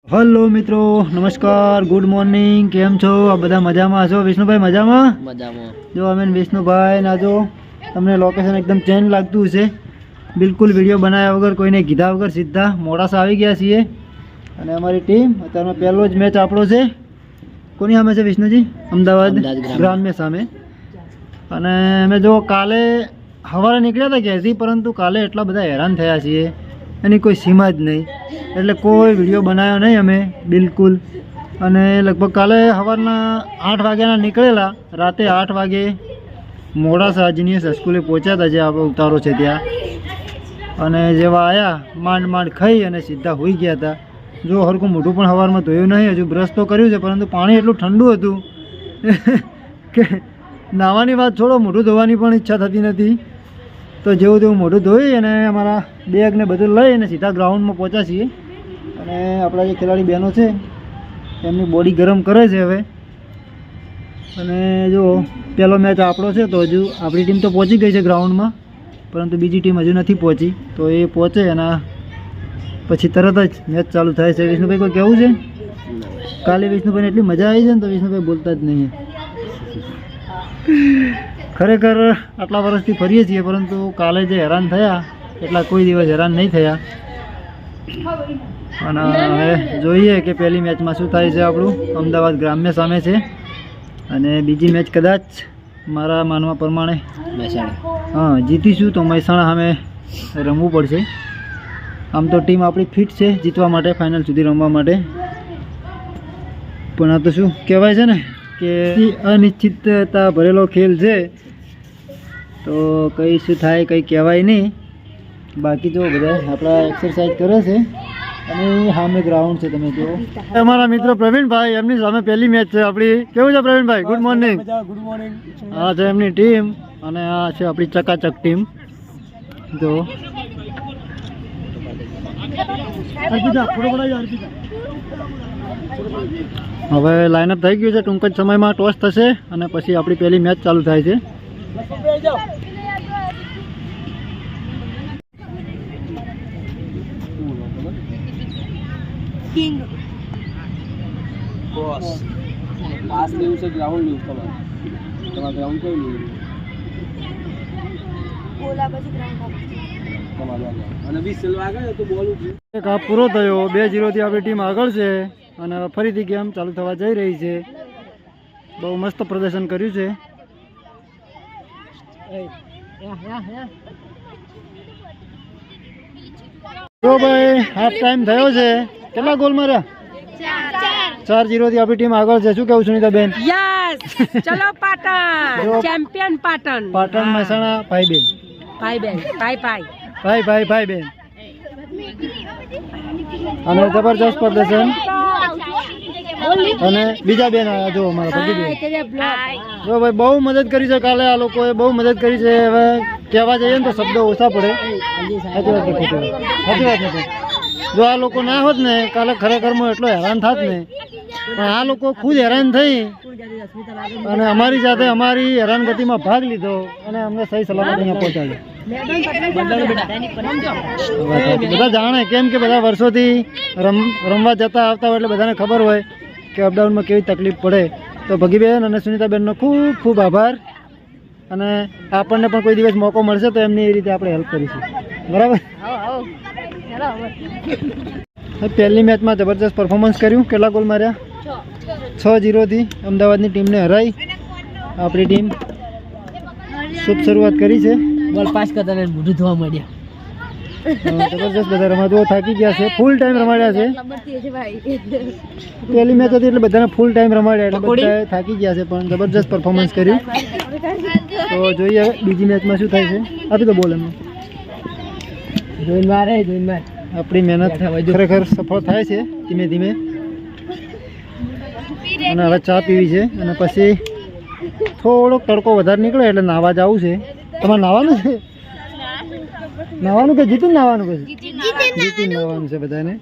Hello मित्रों नमस्कार good morning केम छो आ बधा मजामां छो विष्णुभाई मजामां जो अमे विष्णुभाई ना जो तमने लोकेशन एकदम चेंज लागतुं हशे बिल्कुल विडियो बनाया वगर कोईने कीधा वगर सीधा मोडासा आवी गया छीए अने अमारी टीम अत्यारनो पहेलो ज मैच आपणो छे कोनी सामे छे विष्णुजी अमदावाद ग्राम्य सामे अने अमे जो काले हवारे निकळ्या हता घरेथी परंतु काले एटला बधा हैरान थया छीए एनी कोई सीमा ज नहीं एटले कोई विडियो बनायो नहीं अमे बिल्कुल अने लगभग काले सवारना 8 वाग्याना निकळेला राते 8 वागे मोडासा जीनियस स्कूले पहोंच्या था जे आपणो उतारो छे त्यां अने जेवा आया मांड मांड खाई अने सीधा होई गया था जो हरखुं मोढुं पण सवारमां धोयुं नहीं हजू ब्रश तो कर्युं छे परंतु पाणी एटलुं ठंडू हतुं के नावानी वात छोड़ो मोढुं धोवानी पण इच्छा थती नथी तो जेवुं तेवुं मोढुं धोई अने अमारा बेग ने बधुं लई अने सीधा ग्राउंड में पहोंच्या छीए अने आपणा जे खेलाड़ी बहनों छे एमनी बॉडी गरम करे छे हवे अने जो पहेलो मैच आपणो छे तो हजू आपणी टीम तो पहोंची गई छे ग्राउंड में परंतु बीजी टीम हजू नथी पहोंची तो ए पहोंचे अने पछी तरत ज मैच चालू थाय छे। विष्णुभाई कोई कहेवुं छे? काले विष्णुभाई एटली मजा आई छे ने तो विष्णुभाई बोलता ज नहीं खरेखर आटला वर्षथी फरीए छीए परंतु काले जे हैरान थया एटला कोई दिवस हैरान नहीं थया अने हवे जोईए के पहली मैचमां शुं थाय छे। आपणुं अमदावाद ग्राम्य सामे छे अने बीजी मैच कदाच मारा मानवा प्रमाणे महेसाणा हाँ जीतीशुं तो महेसाणा सामे रमवुं पड़शे। आम तो टीम आपणी फिट छे जीतवा माटे फाइनल सुधी रमवा माटे पण आ तो शुं कहेवाय छे ने के अनिश्चितता भरेलो खेल छे तो कई शुं थाय कई कहेवाय नहीं बाकी जो बधा आपड़ा एक्सरसाइज करे छे अने सामे ग्राउंड छे तमे जो अमारा मित्र प्रवीण भाई एमनी सामे पहली मैच छे आपणी केवुं छे प्रवीण भाई? Good morning. Good morning. आ छे एमनी टीम अने आ छे आपणी चकाचक टीम जो अर्पिता फोटो बनाई अर्पिता हवे लाइनअप थई गयुं छे टूंक ज समयमां टॉस थशे अने पछी आपणी पहली मैच चालू थाय छे। किंग बॉस पास लेવું છે ગ્રાઉન્ડ લેવું તમારે ગ્રાઉન્ડ કઈ લેવું બોલા પછી ગ્રાઉન્ડ તમારે અને 20 સેલ આગળ તો બોલ ઉઠે એક આ પૂરો થયો 2-0 થી આપણી ટીમ આગળ છે અને ફરીથી ગેમ ચાલુ થવા જઈ રહી છે। બહુ મસ્ત પ્રદર્શન કર્યું છે। તો ભાઈ હાફ ટાઈમ થયો છે કેટલા ગોલ માર્યા? 4-0 થી આપણી ટીમ આગળ છે। શું કહેવું સુનિતાબેન? यस चलो पाटण चैंपियन पाटण પાટણ મહેસાણા ભાઈ બેન भाई बहन भाई भाई ભાઈ બેન અને જબરજસ્ત પ્રદર્શન અને બીજા બેન આયા જો અમારા ભગી બેન જો ભાઈ બહુ મદદ કરી છે કાલે આ લોકોએ બહુ મદદ કરી છે। હવે કહેવા જઈએ ને તો શબ્દો ઓછા પડે। સાચી વાત નથી જો આ લોકો ના હોત ને કાલે ખરેખરમાં એટલો હેરાન થાત ને પણ આ લોકો ખુદ હેરાન થઈ અને અમારી સાથે અમારી હેરાનગતિમાં ભાગ લીધો અને અમને સહી સલામત અહીંયા પહોંચાડ્યો। બધા જાણે કેમ કે બધા વર્ષોથી રમવા જતા આવતા હોય એટલે બધાને ખબર હોય કે અપડાઉનમાં કેવી તકલીફ પડે। તો ભગીબેન અને સુનિતાબેનનો ખૂબ ખૂબ આભાર અને આપણને પણ કોઈ દિવસ મોકો મળશે તો એમની એ રીતે આપણે હેલ્પ કરીશું બરાબર। પહેલી મેચમાં જબરજસ્ત પરફોર્મન્સ કર્યું। કેટલા ગોલ માર્યા? 6-0 થી અમદાવાદની ટીમને હરાઈ આપણી ટીમ શુભ શરૂઆત કરી છે। બોલ પાસ કરતા ને મોઢું ધોવા માંડ્યા જબરજસ્ત બધા રમતો થાકી ગયા છે। ફૂલ ટાઈમ રમાડ્યા છે। પહેલી મેચ હતી એટલે બધાને ફૂલ ટાઈમ રમાડ્યા એટલે બધા થાકી ગયા છે પણ જબરજસ્ત પરફોર્મન્સ કર્યું। તો જોઈએ બીજી મેચમાં શું થાય છે। આપી તો બોલ એમને જોઈન મારે જોઈન માર આપણી મહેનત ખરેખર સફળ થાય છે ધીમે ધીમે। અને હવે ચા પીવી છે અને પછી થોડોક તડકો વધારે નીકળે એટલે નાહવા જવું છે। તમારે નાહવાનું છે? નાહવાનું કે જીતીને નાહવાનું? પછી જીતીને નાહવાનું છે બધાને।